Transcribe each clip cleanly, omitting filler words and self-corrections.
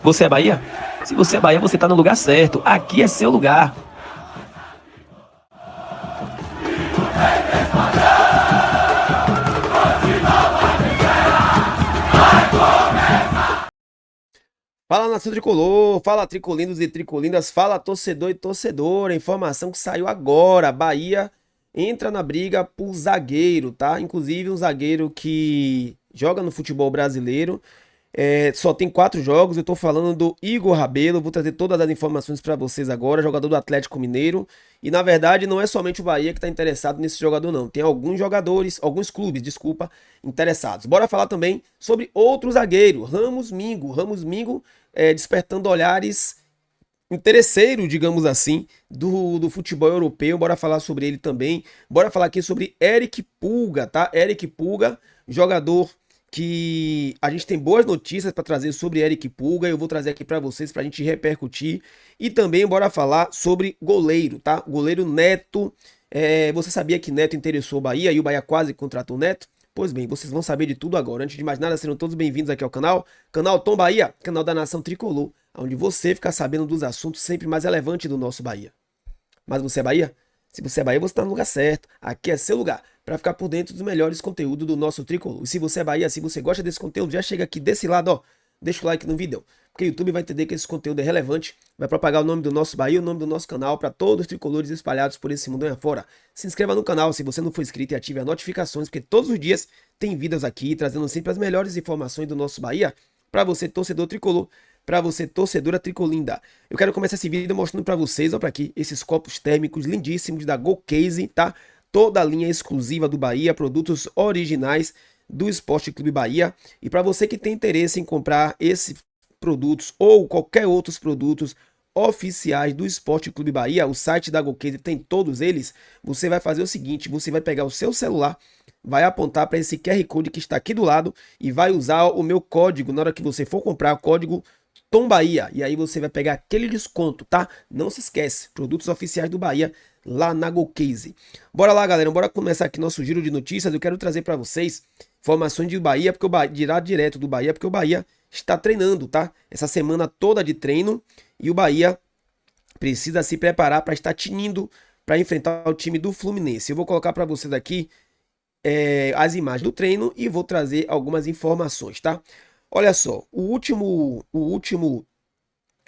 Você é Bahia? Se você é Bahia, você tá no lugar certo. Aqui é seu lugar. Fala nação tricolor, fala tricolindos e tricolindas, fala torcedor e torcedora. Informação que saiu agora: Bahia entra na briga por zagueiro, tá? Inclusive um zagueiro que joga no futebol brasileiro. Só tem 4 jogos. Eu tô falando do Igor Rabelo. Vou trazer todas as informações pra vocês agora. Jogador do Atlético Mineiro. E na verdade não é somente o Bahia que tá interessado nesse jogador, não. Tem alguns jogadores, alguns clubes, desculpa, interessados. Bora falar também sobre outro zagueiro, Ramos Mingo. Ramos Mingo despertando olhares interesseiros, digamos assim, do futebol europeu. Bora falar sobre ele também. Bora falar aqui sobre Eric Pulga, tá? Eric Pulga, jogador que a gente tem boas notícias para trazer sobre Eric Pulga. Eu vou trazer aqui para vocês para a gente repercutir. E também bora falar sobre goleiro, tá? Goleiro Neto. Você sabia que Neto interessou o Bahia e o Bahia quase contratou o Neto? Pois bem, vocês vão saber de tudo agora. Antes de mais nada, sejam todos bem-vindos aqui ao canal Tom Bahia, canal da Nação Tricolor, onde você fica sabendo dos assuntos sempre mais relevantes do nosso Bahia. Mas você é Bahia? Se você é Bahia, você está no lugar certo. Aqui é seu lugar para ficar por dentro dos melhores conteúdos do nosso Tricolor. E se você é Bahia, se você gosta desse conteúdo, já chega aqui desse lado, ó, deixa o like no vídeo, porque o YouTube vai entender que esse conteúdo é relevante, vai propagar o nome do nosso Bahia, o nome do nosso canal para todos os tricolores espalhados por esse mundo afora. Se inscreva no canal se você não for inscrito e ative as notificações, porque todos os dias tem vídeos aqui trazendo sempre as melhores informações do nosso Bahia para você, torcedor tricolor, para você, torcedora tricolinda. Eu quero começar esse vídeo mostrando para vocês, ó, para aqui, esses copos térmicos lindíssimos da Go Case, tá? Toda a linha exclusiva do Bahia, produtos originais do Esporte Clube Bahia. E para você que tem interesse em comprar esses produtos ou qualquer outros produtos oficiais do Esporte Clube Bahia, o site da Go Case tem todos eles. Você vai fazer o seguinte, você vai pegar o seu celular, vai apontar para esse QR Code que está aqui do lado e vai usar o meu código na hora que você for comprar, o código Tom Bahia, e aí você vai pegar aquele desconto, tá? Não se esquece, produtos oficiais do Bahia lá na Go Case. Bora lá, galera, bora começar aqui nosso giro de notícias. Eu quero trazer para vocês informações de Bahia, porque o Bahia, dirá direto do Bahia, porque o Bahia está treinando, tá? Essa semana toda de treino e o Bahia precisa se preparar para estar tinindo para enfrentar o time do Fluminense. Eu vou colocar para vocês aqui as imagens do treino e vou trazer algumas informações, tá? Olha só,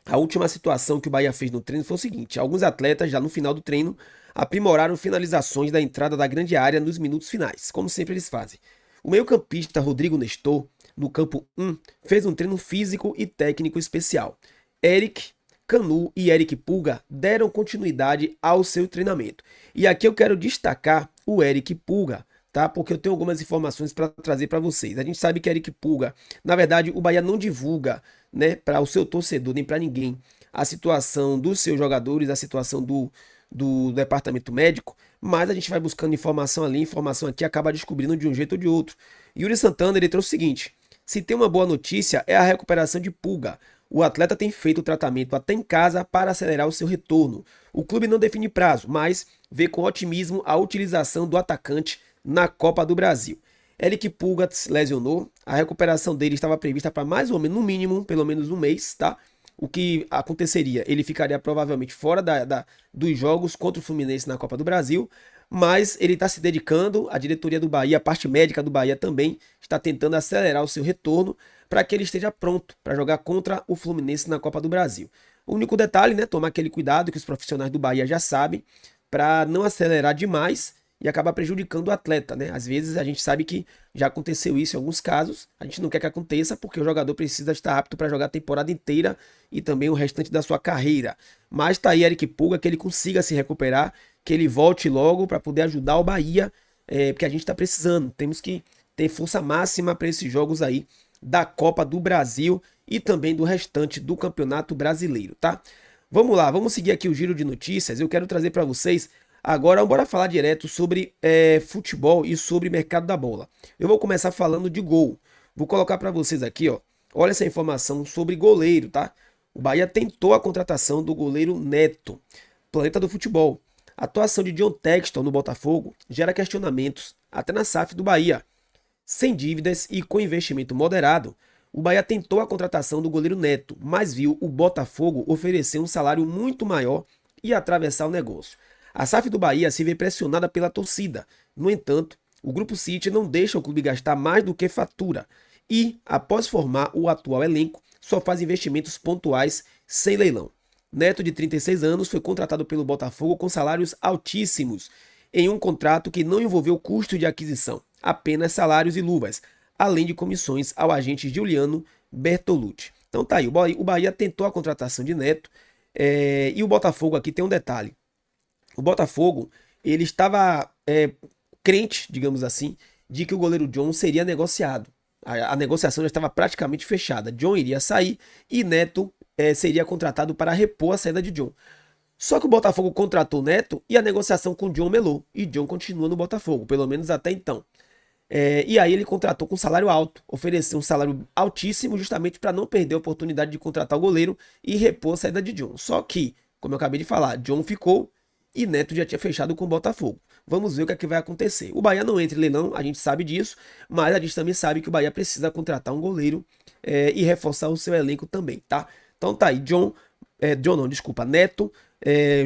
a última situação que o Bahia fez no treino foi o seguinte: alguns atletas já no final do treino aprimoraram finalizações da entrada da grande área nos minutos finais, como sempre eles fazem. O meio-campista Rodrigo Nestor, no campo 1, fez um treino físico e técnico especial. Eric, Canu e Eric Pulga deram continuidade ao seu treinamento. E aqui eu quero destacar o Eric Pulga, tá? Porque eu tenho algumas informações para trazer para vocês. A gente sabe que Eric Pulga, na verdade, o Bahia não divulga, né, para o seu torcedor nem para ninguém a situação dos seus jogadores, a situação do departamento médico, mas a gente vai buscando informação ali, informação aqui, acaba descobrindo de um jeito ou de outro. Yuri Santana, ele trouxe o seguinte: se tem uma boa notícia é a recuperação de Pulga. O atleta tem feito o tratamento até em casa para acelerar o seu retorno. O clube não define prazo, mas vê com otimismo a utilização do atacante na Copa do Brasil. Eric Pulga se lesionou, a recuperação dele estava prevista para mais ou menos, no mínimo, pelo menos um mês, tá? O que aconteceria? Ele ficaria provavelmente fora dos jogos contra o Fluminense na Copa do Brasil, mas ele está se dedicando, a diretoria do Bahia, a parte médica do Bahia também está tentando acelerar o seu retorno para que ele esteja pronto para jogar contra o Fluminense na Copa do Brasil. O único detalhe, né, tomar aquele cuidado que os profissionais do Bahia já sabem, para não acelerar demais e acabar prejudicando o atleta, né? Às vezes a gente sabe que já aconteceu isso em alguns casos, a gente não quer que aconteça porque o jogador precisa estar apto para jogar a temporada inteira e também o restante da sua carreira. Mas tá aí Eric Pulga, que ele consiga se recuperar, que ele volte logo para poder ajudar o Bahia, porque a gente está precisando, temos que ter força máxima para esses jogos aí da Copa do Brasil e também do restante do Campeonato Brasileiro, tá? Vamos lá, vamos seguir aqui o giro de notícias. Eu quero trazer para vocês agora, bora falar direto sobre futebol e sobre mercado da bola. Eu vou começar falando de gol. Vou colocar para vocês aqui, ó. Olha essa informação sobre goleiro, tá? O Bahia tentou a contratação do goleiro Neto, planeta do futebol. A atuação de John Textor no Botafogo gera questionamentos até na SAF do Bahia. Sem dívidas e com investimento moderado, O Bahia tentou a contratação do goleiro Neto, mas viu o Botafogo oferecer um salário muito maior e atravessar o negócio. A SAF do Bahia se vê pressionada pela torcida. No entanto, o Grupo City não deixa o clube gastar mais do que fatura e, após formar o atual elenco, só faz investimentos pontuais sem leilão. Neto, de 36 anos, foi contratado pelo Botafogo com salários altíssimos, em um contrato que não envolveu custo de aquisição, apenas salários e luvas, além de comissões ao agente Giuliano Bertolucci. Então tá aí, o Bahia tentou a contratação de Neto, e o Botafogo aqui tem um detalhe. O Botafogo, ele estava crente, digamos assim, de que o goleiro John seria negociado. A negociação já estava praticamente fechada. John iria sair e Neto seria contratado para repor a saída de John. Só que o Botafogo contratou Neto e a negociação com John melou. E John continua no Botafogo, pelo menos até então. E aí ele contratou com salário alto, ofereceu um salário altíssimo justamente para não perder a oportunidade de contratar o goleiro e repor a saída de John. Só que, como eu acabei de falar, John ficou e Neto já tinha fechado com o Botafogo. Vamos ver o que é que vai acontecer. O Bahia não entra em leilão, a gente sabe disso, mas a gente também sabe que o Bahia precisa contratar um goleiro e reforçar o seu elenco também, tá? Então tá aí, Neto,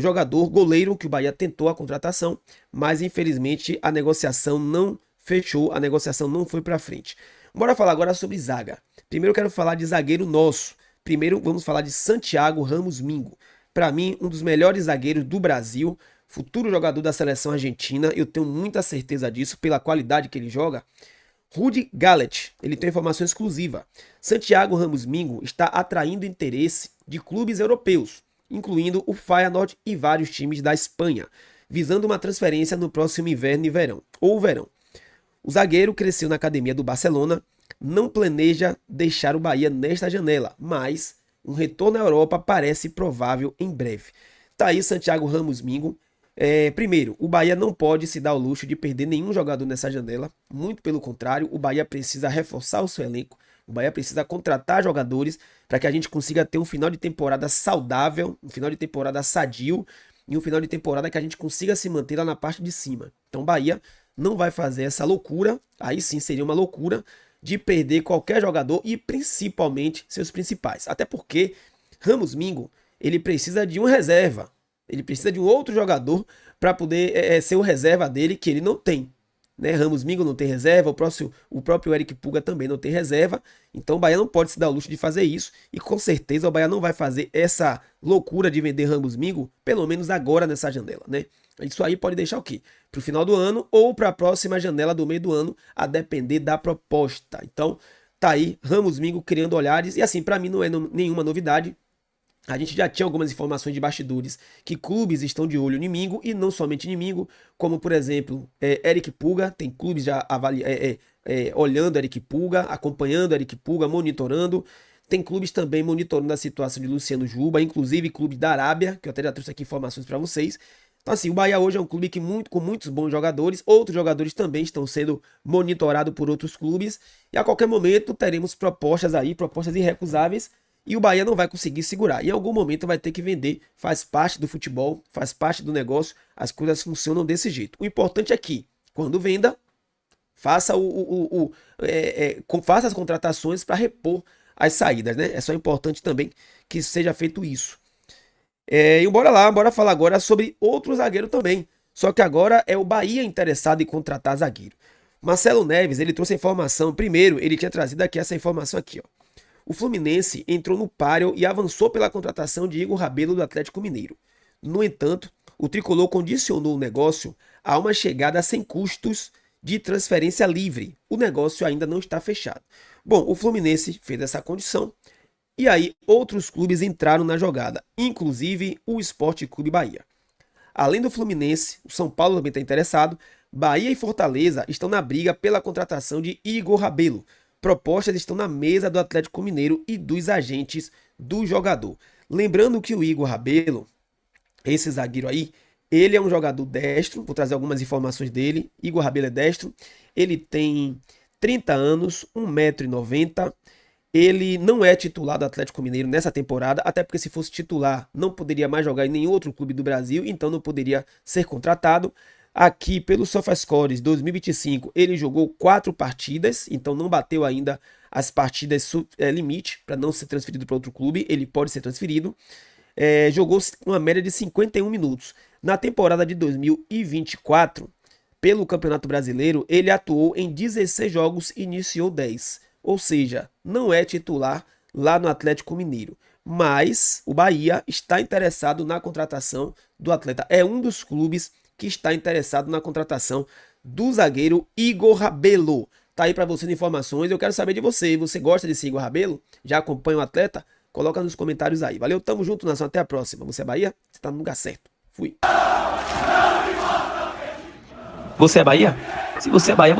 jogador, goleiro, que o Bahia tentou a contratação, mas infelizmente a negociação não fechou, a negociação não foi pra frente. Bora falar agora sobre zaga. Primeiro eu quero falar de zagueiro nosso. Primeiro vamos falar de Santiago Ramos Mingo. Para mim, um dos melhores zagueiros do Brasil, futuro jogador da seleção argentina, eu tenho muita certeza disso pela qualidade que ele joga. Rudi Gallet, ele tem informação exclusiva. Santiago Ramos Mingo está atraindo interesse de clubes europeus, incluindo o Feyenoord e vários times da Espanha, visando uma transferência no próximo inverno e verão, ou verão. O zagueiro cresceu na academia do Barcelona, não planeja deixar o Bahia nesta janela, mas um retorno à Europa parece provável em breve. Tá aí Santiago Ramos Mingo. Primeiro, o Bahia não pode se dar ao luxo de perder nenhum jogador nessa janela. Muito pelo contrário, o Bahia precisa reforçar o seu elenco. O Bahia precisa contratar jogadores para que a gente consiga ter um final de temporada saudável, um final de temporada sadio e um final de temporada que a gente consiga se manter lá na parte de cima. Então o Bahia não vai fazer essa loucura, aí sim seria uma loucura, de perder qualquer jogador e principalmente seus principais. Até porque Ramos Mingo, ele precisa de um reserva. Ele precisa de um outro jogador para poder ser o reserva dele, que ele não tem. Né? Ramos Mingo não tem reserva, o próprio Eric Puga também não tem reserva. Então o Bahia não pode se dar o luxo de fazer isso. E com certeza o Bahia não vai fazer essa loucura de vender Ramos Mingo, pelo menos agora nessa janela, né? Isso aí pode deixar o quê? Para o final do ano ou para a próxima janela do meio do ano, a depender da proposta. Então, tá aí Ramos Mingo criando olhares. E assim, para mim não é nenhuma novidade. A gente já tinha algumas informações de bastidores que clubes estão de olho em Mingo e não somente em Mingo, como por exemplo, Eric Puga, tem clubes já olhando Eric Puga, acompanhando Eric Puga, monitorando. Tem clubes também monitorando a situação de Luciano Juba, inclusive clube da Arábia, que eu até já trouxe aqui informações para vocês. Então assim, o Bahia hoje é um clube com muitos bons jogadores, outros jogadores também estão sendo monitorados por outros clubes, e a qualquer momento teremos propostas aí, propostas irrecusáveis, e o Bahia não vai conseguir segurar. Em algum momento vai ter que vender, faz parte do futebol, faz parte do negócio, as coisas funcionam desse jeito. O importante é que, quando venda, faça faça as contratações para repor as saídas, né? É só importante também que seja feito isso. E bora falar agora sobre outro zagueiro também. Só que agora é o Bahia interessado em contratar zagueiro. Marcelo Neves, ele trouxe a informação. Primeiro, ele tinha trazido aqui essa informação aqui, ó. O Fluminense entrou no páreo e avançou pela contratação de Igor Rabelo do Atlético Mineiro. No entanto, o tricolor condicionou o negócio a uma chegada sem custos de transferência livre. O negócio ainda não está fechado. Bom, o Fluminense fez essa condição e aí outros clubes entraram na jogada, inclusive o Sport Clube Bahia. Além do Fluminense, o São Paulo também está interessado. Bahia e Fortaleza estão na briga pela contratação de Igor Rabelo. Propostas estão na mesa do Atlético Mineiro e dos agentes do jogador. Lembrando que o Igor Rabelo, esse zagueiro aí, ele é um jogador destro. Vou trazer algumas informações dele. Igor Rabelo é destro. Ele tem 30 anos, 1,90 m. Ele não é titular do Atlético Mineiro nessa temporada, até porque se fosse titular não poderia mais jogar em nenhum outro clube do Brasil, então não poderia ser contratado. Aqui pelo SofaScores 2025 ele jogou 4 partidas, então não bateu ainda as partidas limite para não ser transferido para outro clube. Ele pode ser transferido. Jogou uma média de 51 minutos. Na temporada de 2024, pelo Campeonato Brasileiro, ele atuou em 16 jogos e iniciou 10. Ou seja, não é titular lá no Atlético Mineiro. Mas o Bahia está interessado na contratação do atleta. É um dos clubes que está interessado na contratação do zagueiro Igor Rabelo. Tá aí para vocês informações. Eu quero saber de você. Você gosta desse Igor Rabelo? Já acompanha o atleta? Coloca nos comentários aí. Valeu, tamo junto, nação. Até a próxima. Você é Bahia? Você tá no lugar certo. Fui. Você é Bahia? Se você é Bahia,